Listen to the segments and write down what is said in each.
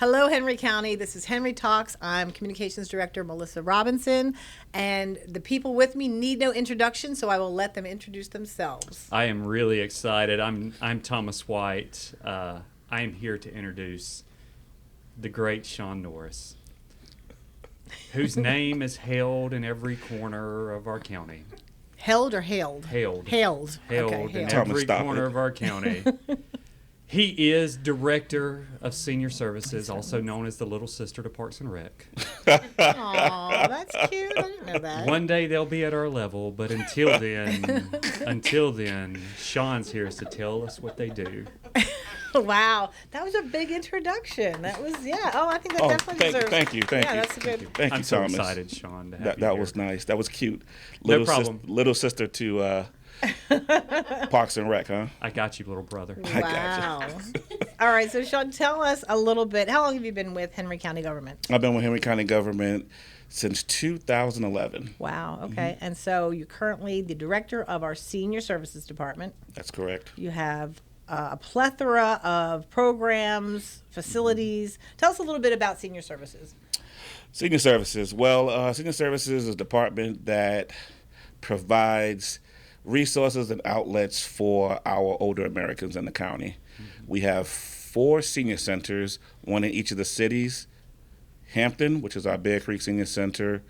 Hello, Henry County. This is Henry Talks. I'm Communications Director Melissa Robinson, and the people with me need no introduction, so I will let them introduce themselves. I am really excited. I'm Thomas White. I am here to introduce the great Shawn Norris, whose name is held in every corner of our county. Held or hailed? Hailed. Hailed. Hailed Okay, in hailed. every corner of our county. He is Director of Senior Services, also known as the little sister to Parks and Rec. Aw, that's cute. I didn't know that. One day they'll be at our level, but until then, Shawn's here to tell us what they do. Wow, that was a big introduction. That was, yeah. Oh, I think that definitely deserves. Thank you. Yeah, that's a good. Thank you, I'm so Thomas. excited, Shawn, to have you That here. was nice. That was cute. No problem. Little sister to Parks and Rec, huh? I got you, little brother. I Wow. All right, so Shawn, tell us a little bit. How long have you been with Henry County government? I've been with Henry County government since 2011. Wow. Okay, and so you're currently the director of our Senior Services Department. That's correct. You have a plethora of programs, facilities. Tell us a little bit about Senior Services. Senior Services. Well, Senior Services is a department that provides resources and outlets for our older Americans in the county. We have 4 senior centers, one in each of the cities. Hampton, which is our Bear Creek Senior Center,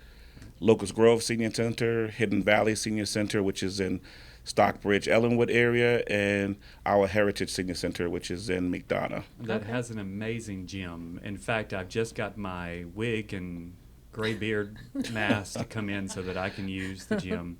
Locust Grove Senior Center, Hidden Valley Senior Center, which is in Stockbridge, Ellenwood area, and our Heritage Senior Center, which is in McDonough. That has an amazing gym. In fact, I've just got my wig and gray beard mask to come in so that I can use the gym.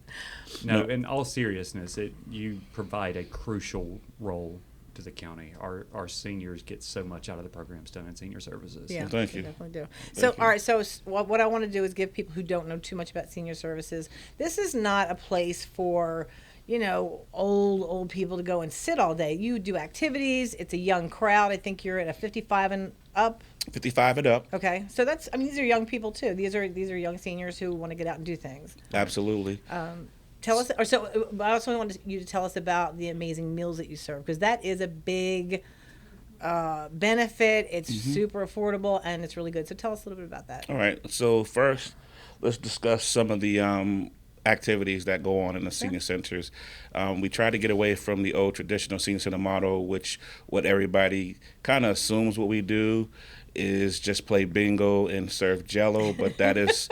No, in all seriousness, you provide a crucial role to the county. Our seniors get so much out of the programs done in senior services. Yeah, Thank they you. definitely do. Thank you. All right. So what I want to do is give people who don't know too much about senior services. This is not a place for old people to go and sit all day. You do activities. It's a young crowd. I think you're at a 55 and up. 55 and up. Okay, so these are young people too. These are young seniors who want to get out and do things. Absolutely. Tell us, I also wanted you to tell us about the amazing meals that you serve, because that is a big benefit. It's super affordable and it's really good. So tell us a little bit about that. All right. So first, let's discuss some of the activities that go on in the senior centers. We try to get away from the old traditional senior center model, what everybody kind of assumes what we do is just play bingo and serve Jell-O, but that is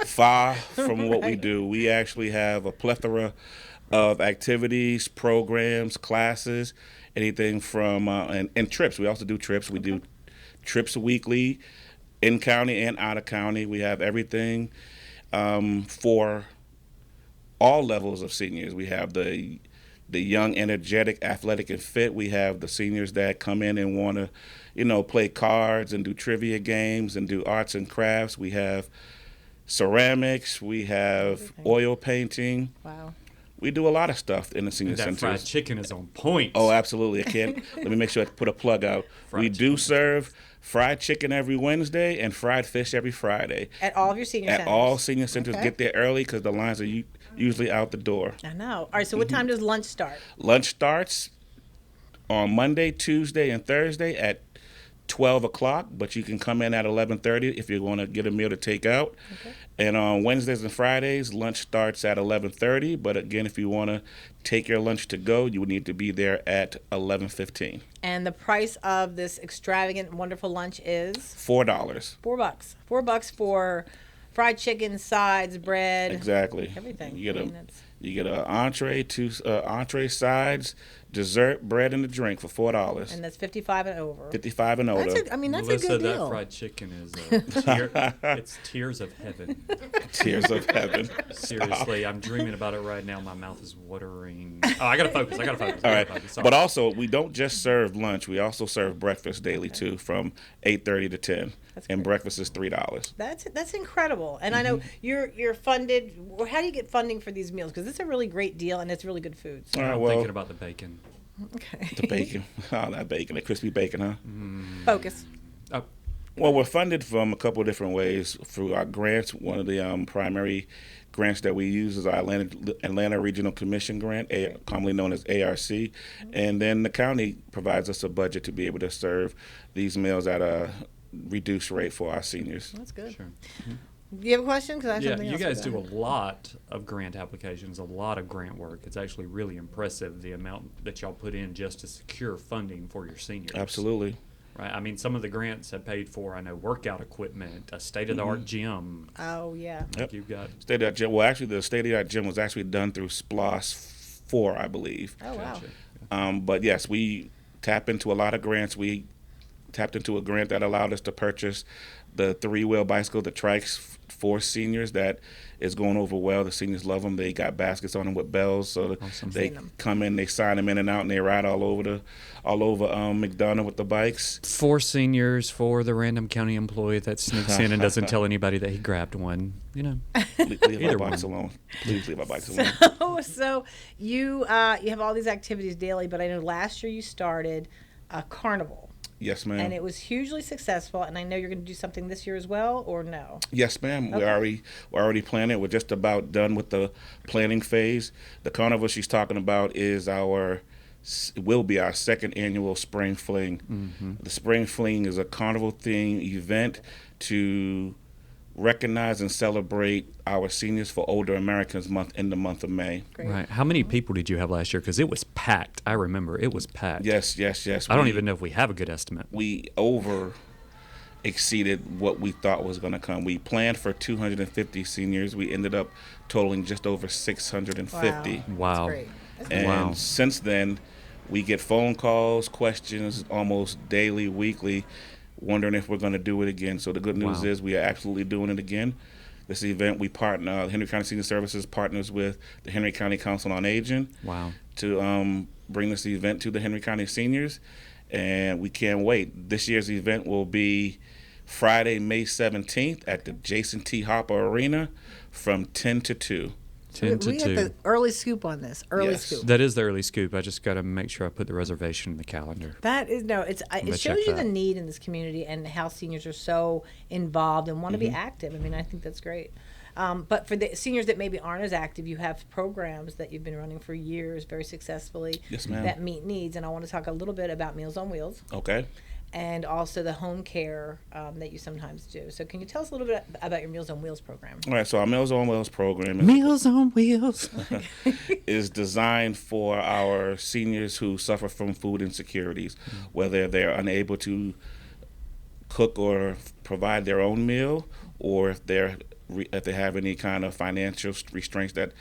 far from what we do. We actually have a plethora of activities, programs, classes, anything from and trips. We also do trips. We do trips weekly, in county and out of county. We have everything for all levels of seniors. We have the young, energetic, athletic, and fit. We have the seniors that come in and want to, play cards and do trivia games and do arts and crafts. We have ceramics. We have oil painting. Wow. We do a lot of stuff in the senior That centers. fried chicken is on point. Oh, absolutely. Let me make sure I put a plug out. We do serve fried chicken every Wednesday and fried fish every Friday. At all of your senior centers? At all senior centers. Okay. Get there early because the lines are usually out the door. I know. All right, so what time does lunch start? Lunch starts on Monday, Tuesday, and Thursday at 12 o'clock, but you can come in at 11:30 if you want to get a meal to take out. Okay. And on Wednesdays and Fridays, lunch starts at 11:30, but again, if you want to take your lunch to go, you would need to be there at 11:15. And the price of this extravagant, wonderful lunch is? $4. $4. $4 for fried chicken, sides, bread. Exactly. Everything. You get I mean, you get an entree, 2 entree sides, dessert, bread, and a drink for $4. and that's 55 and over. 55 and older. That's Melissa, a good that deal. fried chicken is it's tears of heaven. Tears of heaven. Seriously, I'm dreaming about it right now. My mouth is watering. Oh, I gotta focus. All right. Sorry. But also, we don't just serve lunch. We also serve breakfast daily, too, from 8:30 to 10. That's And great. breakfast is $3. That's incredible. And I know you're funded. How do you get funding for these meals? Because it's a really great deal and it's really good food. So. All right, I'm well, thinking about the bacon. Okay. the bacon. Oh, that bacon. The crispy bacon, huh? Focus. Oh, Well, we're funded from a couple of different ways through our grants. One of the primary grants that we use is our Atlanta Regional Commission grant, commonly known as ARC. And then the county provides us a budget to be able to serve these meals at a reduced rate for our seniors. That's good. Sure. Do you have a question? Because I have Yeah, something you else. guys Go do a ahead. lot of grant applications, a lot of grant work. It's actually really impressive the amount that y'all put in just to secure funding for your seniors. Absolutely. Right. I mean, some of the grants have paid for, I know, workout equipment, a state-of-the-art gym. Oh, yeah. Yep. You've got. State-of-the-art gym. Well, actually, the state-of-the-art gym was actually done through SPLOS 4, I believe. Oh, wow. Gotcha. But yes, we tap into a lot of grants. We tapped into a grant that allowed us to purchase the three-wheel bicycle, the trikes for seniors. That is going over well. The seniors love them. They got baskets on them with bells, so Awesome. they Seen 'em. come in, they sign them in and out, and they ride all over McDonough with the bikes. For seniors, for the random county employee that sneaks in and doesn't tell anybody that he grabbed one, Leave our Either bikes one. alone. Please leave our bikes alone. So you have all these activities daily, but I know last year you started a carnival, Yes, ma'am. and it was hugely successful. And I know you're going to do something this year as well, or no? Yes, ma'am. Okay. We're already planning. We're just about done with the planning phase. The carnival she's talking about will be our second annual Spring Fling. Mm-hmm. The Spring Fling is a carnival themed event to recognize and celebrate our Seniors for Older Americans month in the month of May. Great. Right. How many people did you have last year? Because it was packed. I remember it was packed. Yes. I don't even know if we have a good estimate. We exceeded what we thought was going to come. We planned for 250 seniors. We ended up totaling just over 650. Wow. That's great. That's And Wow. since then, we get phone calls, questions almost daily, weekly, wondering if we're going to do it again. So the good news Wow. is we are absolutely doing it again. This event, we partner, Henry County Senior Services partners with the Henry County Council on Aging Wow. to bring this event to the Henry County seniors. And we can't wait. This year's event will be Friday, May 17th at the Jason T. Hopper Arena from 10 to 2. 10 to we 2. got the early scoop on this. Early Yes. scoop. That is the early scoop. I just got to make sure I put the reservation in the calendar. That is it gonna shows check you the that. need in this community and how seniors are so involved and want to be Mm-hmm. active. I mean, I think that's great. But for the seniors that maybe aren't as active, you have programs that you've been running for years very successfully Yes, ma'am. that meet needs. And I want to talk a little bit about Meals on Wheels Okay. and also the home care that you sometimes do. So can you tell us a little bit about your Meals on Wheels program? All right. So our Meals on Wheels program Meals on Wheels. is designed for our seniors who suffer from food insecurities, whether they're unable to cook or provide their own meal, or if they have any kind of financial restraints that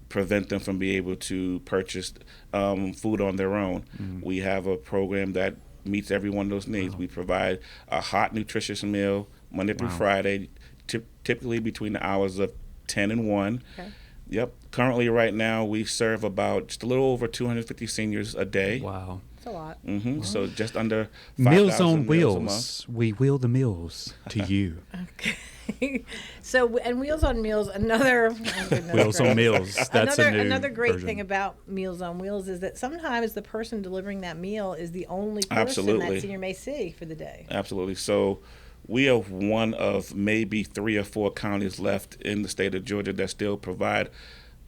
prevent them from being able to purchase food on their own. We have a program that meets every one of those needs. We provide a hot, nutritious meal Monday through Wow. Friday, typically between the hours of 10 and 1. Okay. Yep. Currently, right now, we serve about just a little over 250 seniors a day. Wow. It's a lot. So just under 5,000 Meals on meals a month. Wheels. We wheel the meals to you. Okay. So, and Wheels on Meals, another oh goodness Wheels on gracious. Meals. That's a new Another great version. thing about Meals on Wheels is that sometimes the person delivering that meal is the only person Absolutely. that senior may see for the day. Absolutely. So we are one of maybe 3 or 4 counties left in the state of Georgia that still provide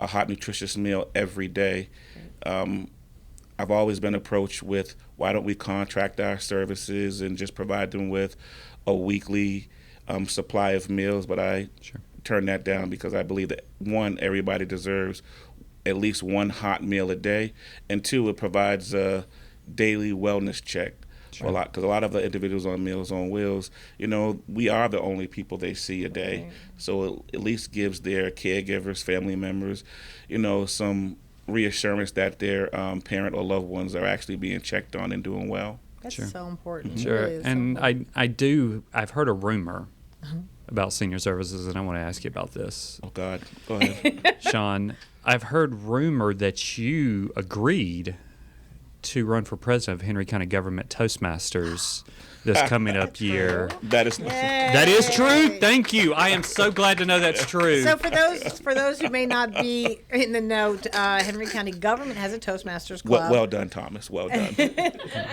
a hot, nutritious meal every day. I've always been approached with, why don't we contract our services and just provide them with a weekly supply of meals? But I Sure. turn that down because I believe that, one, everybody deserves at least one hot meal a day, and two, it provides a daily wellness check. Sure. Because a lot of the individuals on Meals on Wheels, we are the only people they see a day. Right. So it at least gives their caregivers, family members, some reassurance that their parent or loved ones are actually being checked on and doing well. That's Sure. so important. It Sure. really is so And important. I've heard a rumor about senior services, and I want to ask you about this. Oh, God. Go ahead. Shawn, I've heard rumor that you agreed to run for president of Henry County Government Toastmasters this coming up year. That is That is true. Thank you. I am so glad to know that's true. So for those who may not be in the note, Henry County Government has a Toastmasters Club. well done, Thomas. Well done.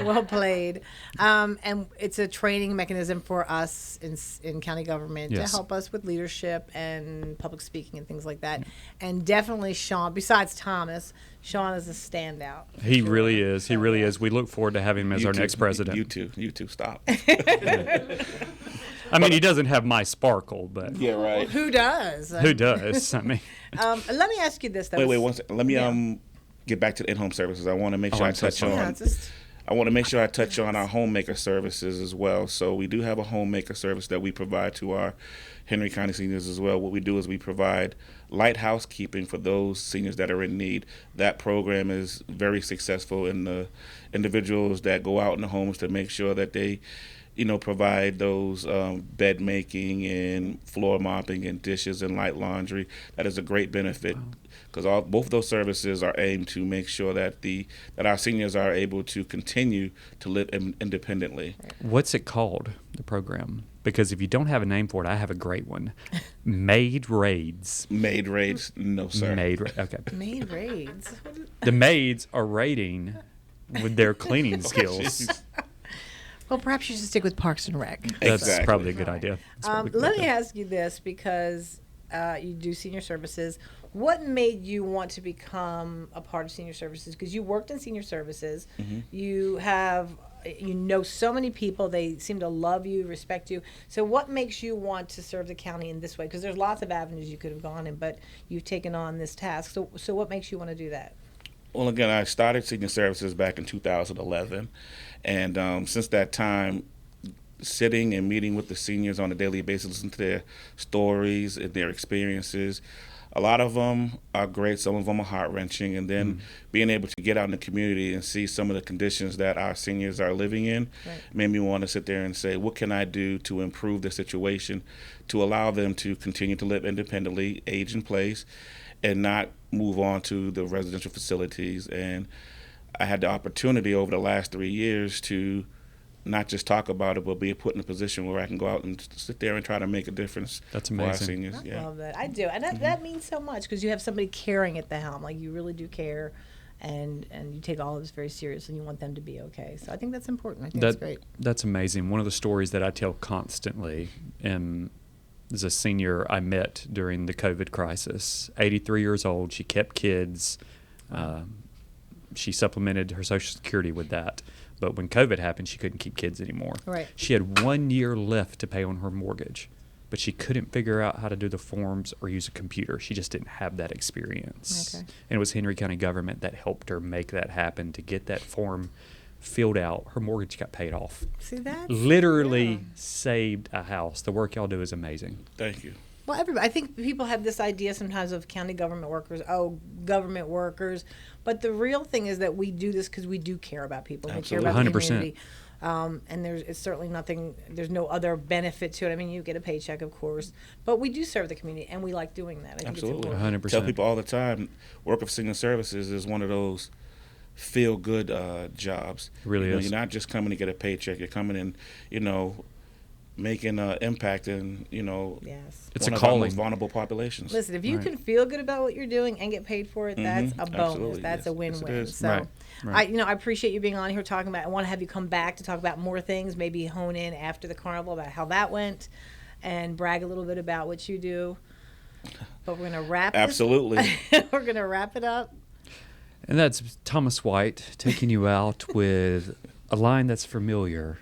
Well played. And it's a training mechanism for us in county government Yes. to help us with leadership and public speaking and things like that. And definitely Shawn, besides Thomas, Shawn is a standout. He really is. He really is. We look forward to having him as You our two- next president. You two. Stop. I mean, he doesn't have my sparkle, but Yeah, right. Who does? who does? I mean, Let me ask you this, though. Wait, one second. Let me get back to the in-home services. I want to make sure I I'm so touch sorry. on. Yeah, it's just, I want to make sure I touch on our homemaker services as well. So we do have a homemaker service that we provide to our Henry County seniors as well. What we do is we provide light housekeeping for those seniors that are in need. That program is very successful in the individuals that go out in the homes to make sure that they, provide those bed making and floor mopping and dishes and light laundry. That is a great benefit because both of those services are aimed to make sure that our seniors are able to continue to live independently. what's it called, the program? Because if you don't have a name for it, I have a great one. Maid Raids. Maid raids, no sir. Okay. maid raids. What is- The maids are raiding with their cleaning skills. Well, perhaps you should stick with Parks and Rec. That's Exactly. probably a good idea. That's probably a good Let me idea. ask you this, because you do senior services. What made you want to become a part of senior services? Because you worked in senior services. You know so many people. They seem to love you, respect you. So what makes you want to serve the county in this way? Because there's lots of avenues you could have gone in, but you've taken on this task. So what makes you want to do that? Well, again, I started senior services back in 2011, and since that time, sitting and meeting with the seniors on a daily basis, listening to their stories and their experiences. A lot of them are great, some of them are heart-wrenching, and then being able to get out in the community and see some of the conditions that our seniors are living in made me want to sit there and say, what can I do to improve their situation, to allow them to continue to live independently, age in place, and not move on to the residential facilities. And I had the opportunity over the last 3 years to not just talk about it, but be put in a position where I can go out and sit there and try to make a difference That's for our amazing. seniors. I love that. I do. And that means so much because you have somebody caring at the helm. Like, you really do care, and you take all of this very seriously, and you want them to be okay. So I think that's important. I think that's great. That's amazing. One of the stories that I tell constantly is a senior I met during the COVID crisis. 83 years old. She kept kids. She supplemented her Social Security with that. But when COVID happened, she couldn't keep kids anymore. Right. She had 1 year left to pay on her mortgage, but she couldn't figure out how to do the forms or use a computer. She just didn't have that experience. Okay. And it was Henry County government that helped her make that happen, to get that form filled out. Her mortgage got paid off. See that? Literally saved a house. The work y'all do is amazing. Thank you. Well, everybody. I think people have this idea sometimes of county government workers. Oh, government workers. But the real thing is that we do this because we do care about people. We care about the 100%. community. And it's certainly nothing. There's no other benefit to it. I mean, you get a paycheck, of course, but we do serve the community, and we like doing that. I think Absolutely. It's important. 100%. Tell people all the time, work of senior services is one of those feel-good jobs. It really is. You're not just coming to get a paycheck. You're coming in, making an impact in, Yes. It's one a of our calling. most vulnerable populations. Listen, if you Right. can feel good about what you're doing and get paid for it, that's a bonus. Absolutely, That's yes. a Yes, it win-win. is. So, Right. I appreciate you being on here talking about. I want to have you come back to talk about more things. Maybe hone in after the carnival about how that went, and brag a little bit about what you do. But we're gonna wrap. Absolutely. We're gonna wrap it up. And that's Thomas White taking you out with a line that's familiar.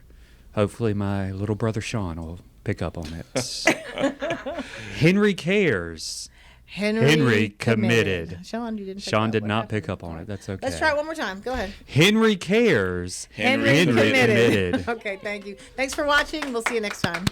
Hopefully my little brother Shawn will pick up on it. Henry cares. Henry committed. Shawn, you didn't. Shawn did What not happened? pick up on it. That's okay. Let's try it one more time. Go ahead. Henry cares. Henry committed. Okay, thank you. Thanks for watching. We'll see you next time.